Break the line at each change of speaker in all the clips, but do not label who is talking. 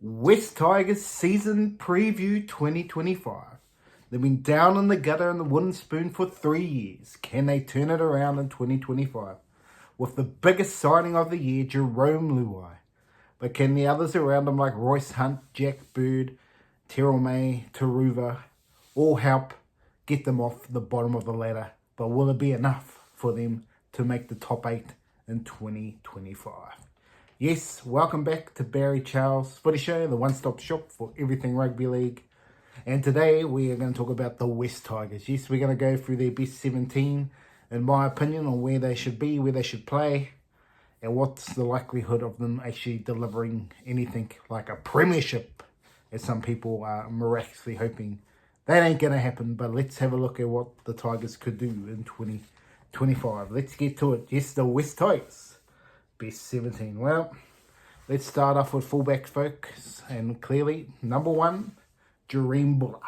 West Tigers season preview 2025. They've been down in the gutter in the wooden spoon for 3 years. Can they turn it around in 2025? With the biggest signing of the year, Jarome Luai. But can the others around him like Royce Hunt, Jack Bird, Terrell May, Taruva all help get them off the bottom of the ladder? But will it be enough for them to make the top 8 in 2025? Yes, welcome back to Barry Charles Footy Show, the one-stop shop for everything rugby league. And today we are going to talk about the West Tigers. Yes, we're going to go through their best 17, in my opinion, on where they should be, where they should play, and what's the likelihood of them actually delivering anything like a premiership, as some people are miraculously hoping. That ain't going to happen, but let's have a look at what the Tigers could do in 2025. Let's get to it. Yes, the West Tigers. Best 17. Well, let's start off with fullback folks. And clearly, number one, Jarome Luai.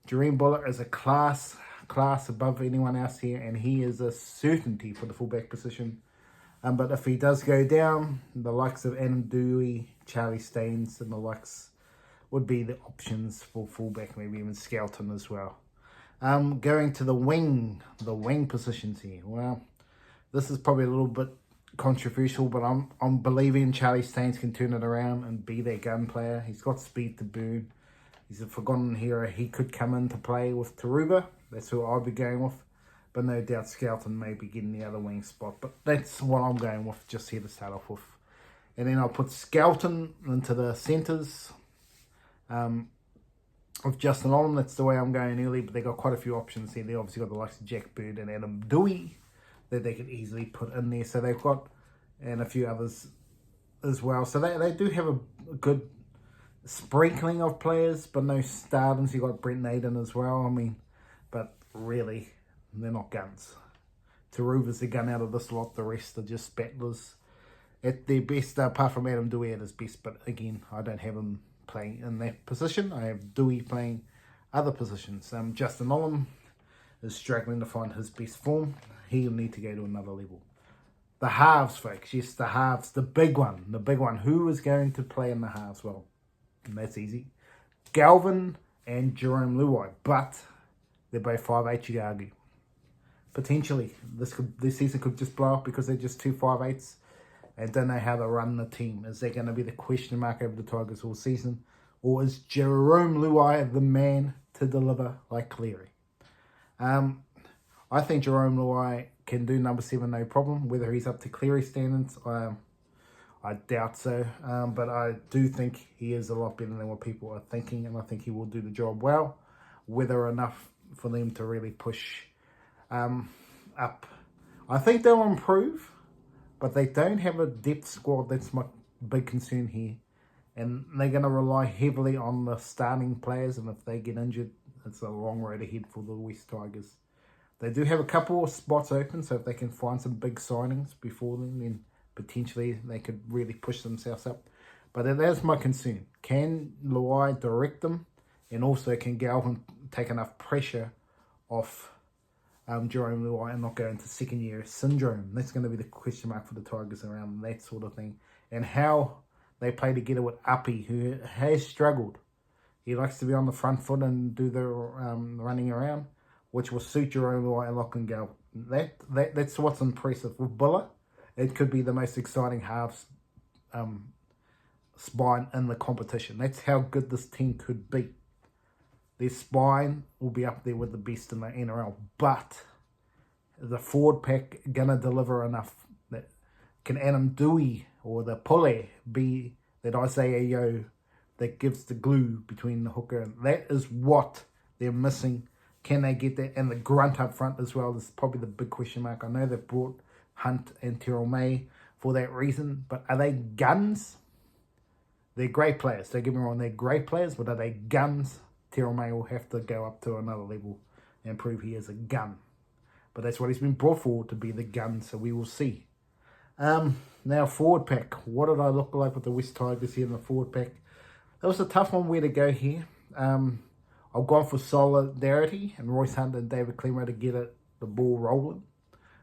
Jarome Luai is a class above anyone else here, and he is a certainty for the fullback position. But if he does go down, the likes of Adam Douhehi, Charlie Staines, and the likes would be the options for fullback, maybe even Skelton as well. Going to the wing positions here. Well, this is probably a little bit controversial, but I'm believing Charlie Staines can turn it around and be their gun player. He's got speed to burn. He's a forgotten hero. He could come into play with Taruva. That's who I'll be going with. But no doubt Skelton may be getting the other wing spot. But that's what I'm going with just here to start off with. And then I'll put Skelton into the centres with Justin Olam. That's the way I'm going early. But they got quite a few options here. They obviously got the likes of Jack Bird and Adam Douhehi that they could easily put in there. So they've got, and a few others as well. So they do have a good sprinkling of players, but no starters. You got Brent Naden as well. I mean, but really, they're not guns. Taruva's the gun out of this lot. The rest are just battlers at their best, apart from Adam Douhehi at his best. But again, I don't have him playing in that position. I have Douhehi playing other positions. Justin Olam is struggling to find his best form. He'll need to go to another level. The halves, folks. Yes, the halves. The big one. Who is going to play in the halves? Well, that's easy. Galvin and Jarome Luai. But they're both 5'8", you could argue. Potentially, this season could just blow up because they're just 2 5'8s and don't know how to run the team. Is that going to be the question mark over the Tigers all season? Or is Jarome Luai the man to deliver like Cleary? I think Jarome Luai can do number 7 no problem. Whether he's up to Cleary standards, I doubt so. But I do think he is a lot better than what people are thinking, and I think he will do the job well. Whether enough for them to really push up, I think they'll improve, but they don't have a depth squad. That's my big concern here. And they're going to rely heavily on the starting players, and if they get injured, it's a long road ahead for the West Tigers. They do have a couple of spots open, so if they can find some big signings before then potentially they could really push themselves up. But that is my concern. Can Luai direct them? And also, can Galvin take enough pressure off Jarome Luai and not go into second year syndrome? That's going to be the question mark for the Tigers around that sort of thing. And how they play together with Uppy, who has struggled. He likes to be on the front foot and do the running around, which will suit Jarome Luai and Lock and Galvin. That's what's impressive. With Buller, it could be the most exciting halves spine in the competition. That's how good this team could be. Their spine will be up there with the best in the NRL, but the forward pack gonna deliver enough. That can Adam Douhehi or the Pule be that Isaiah Yeo that gives the glue between the hooker, and that is what they're missing. Can they get that? And the grunt up front as well is probably the big question mark. I know they've brought Hunt and Terrell May for that reason, but are they guns? They're great players. Don't get me wrong, they're great players, but are they guns? Terrell May will have to go up to another level and prove he is a gun. But that's what he's been brought for, to be the gun, so we will see. Now, forward pack. What did I look like with the West Tigers here in the forward pack? That was a tough one where to go here. I've gone for solidarity and Royce Hunt and David Clemmer to get the ball rolling.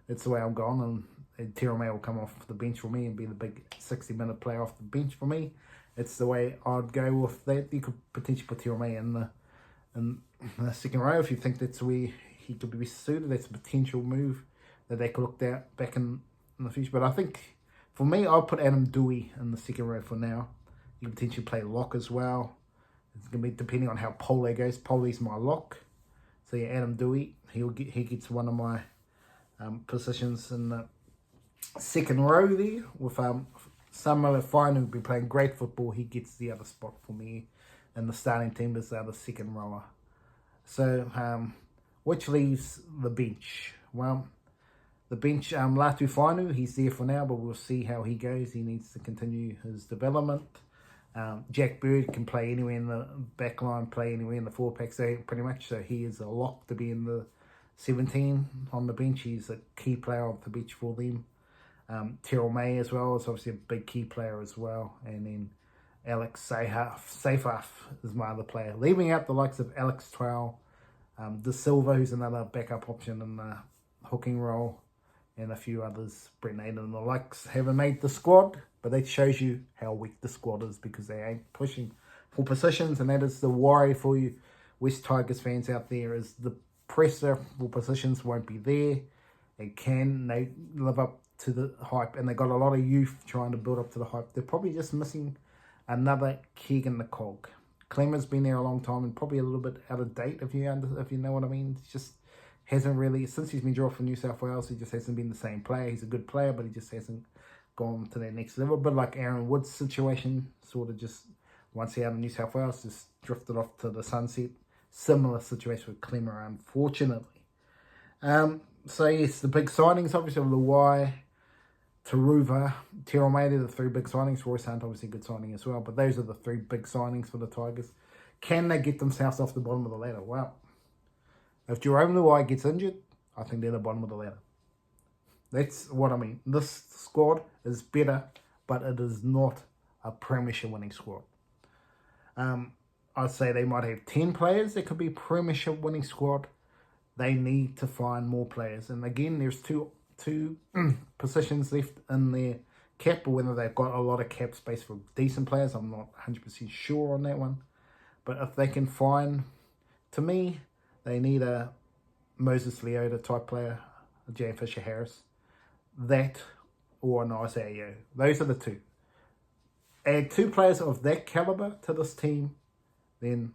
That's the way I'm going. And Terrell May will come off the bench for me and be the big 60-minute player off the bench for me. it's the way I'd go with that. You could potentially put Terrell May in the second row if you think that's where he could be suited. That's a potential move that they could look at back in the future. But I think, for me, I'll put Adam Douhehi in the second row for now. You can potentially play lock as well. It's going to be depending on how Pole goes. Pole's my lock. So yeah, Adam Douhehi, he gets one of my positions in the second row there. With Samuel Fine, who'll be playing great football, he gets the other spot for me in the starting team as the other second rower. So, which leaves the bench? Well, the bench, Latu Whainu, he's there for now, but we'll see how he goes. He needs to continue his development. Jack Bird can play anywhere in the back line, play anywhere in the four pack, so pretty much. So he is a lock to be in the 17 on the bench. He's a key player off the bench for them. Terrell May as well is obviously a big key player as well. And then Alex Safaf is my other player. Leaving out the likes of Alex Trowell, De Silva, who's another backup option in the hooking role, and a few others. Brent Naden and the likes haven't made the squad, but that shows you how weak the squad is because they ain't pushing for positions, and that is the worry for you West Tigers fans out there, is the pressure for positions won't be there. And can they live up to the hype? And they got a lot of youth trying to build up to the hype. They're probably just missing another keg in the cog. Clemmer's been there a long time and probably a little bit out of date, if you know what I mean. It's just hasn't really, since he's been dropped from New South Wales, he just hasn't been the same player. He's a good player, but he just hasn't gone to that next level. But like Aaron Wood's situation, sort of just once he out of New South Wales, just drifted off to the sunset. Similar situation with Clemmer, unfortunately. So yes, the big signings, obviously, Luai, Taruva, Terrell May, they're the three big signings. Royce Hunt, obviously, a good signing as well. But those are the three big signings for the Tigers. Can they get themselves off the bottom of the ladder? Well, if Jarome Luai gets injured, I think they're the bottom of the ladder. That's what I mean. This squad is better, but it is not a premiership winning squad. I'd say they might have 10 players that could be premiership winning squad. They need to find more players. And again, there's two positions left in their cap, or whether they've got a lot of cap space for decent players. I'm not 100% sure on that one. But if they can find, to me, they need a Moses Leota type player, a Jan Fisher-Harris. That, or an Isaiah Yeo. Those are the two. Add two players of that caliber to this team, then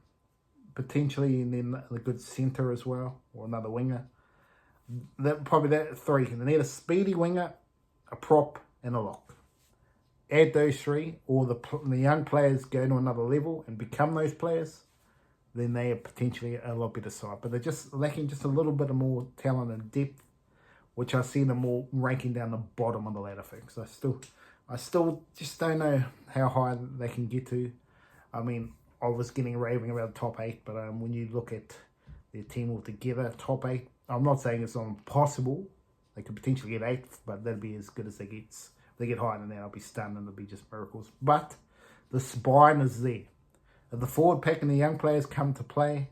potentially, and then a good centre as well, or another winger. Probably that three. They need a speedy winger, a prop, and a lock. Add those three, or the young players go to another level and become those players, then they are potentially a lot better side. But they're just lacking just a little bit of more talent and depth, which I see them more ranking down the bottom of the ladder, folks. I still just don't know how high they can get to. I mean, I was getting raving about the top 8, but when you look at their team altogether, top 8, I'm not saying it's not impossible. They could potentially get 8th, but that'd be as good as they get. If they get higher than that, I'll be stunned and it'll be just miracles. But the spine is there. If the forward pack and the young players come to play,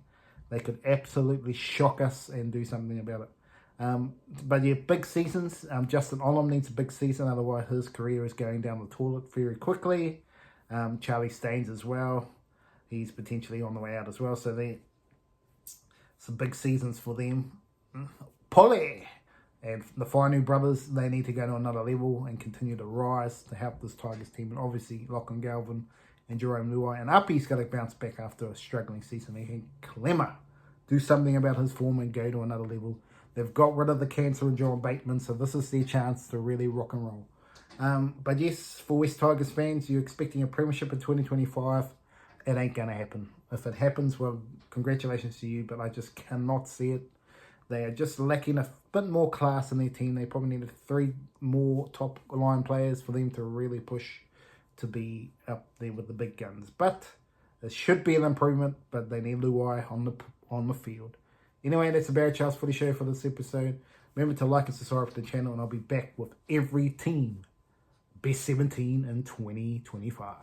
they could absolutely shock us and do something about it. But yeah, big seasons. Justin Olam needs a big season, otherwise his career is going down the toilet very quickly. Charlie Staines as well. He's potentially on the way out as well. So they some big seasons for them. Polly and the Whainu brothers, they need to go to another level and continue to rise to help this Tigers team. And obviously Lachlan Galvin and Jarome Luai. And Uppy's got to bounce back after a struggling season. He can Clemmer do something about his form and go to another level. They've got rid of the cancer in John Bateman, so this is their chance to really rock and roll. But yes, for West Tigers fans, you're expecting a premiership in 2025. It ain't going to happen. If it happens, well, congratulations to you, but I just cannot see it. They are just lacking a bit more class in their team. They probably needed 3 more top line players for them to really push to be up there with the big guns. But it should be an improvement, but they need Luai on the field. Anyway, that's the Barry Charles Footy Show for this episode. Remember to like and subscribe to the channel, and I'll be back with every team. Best 17 in 2025.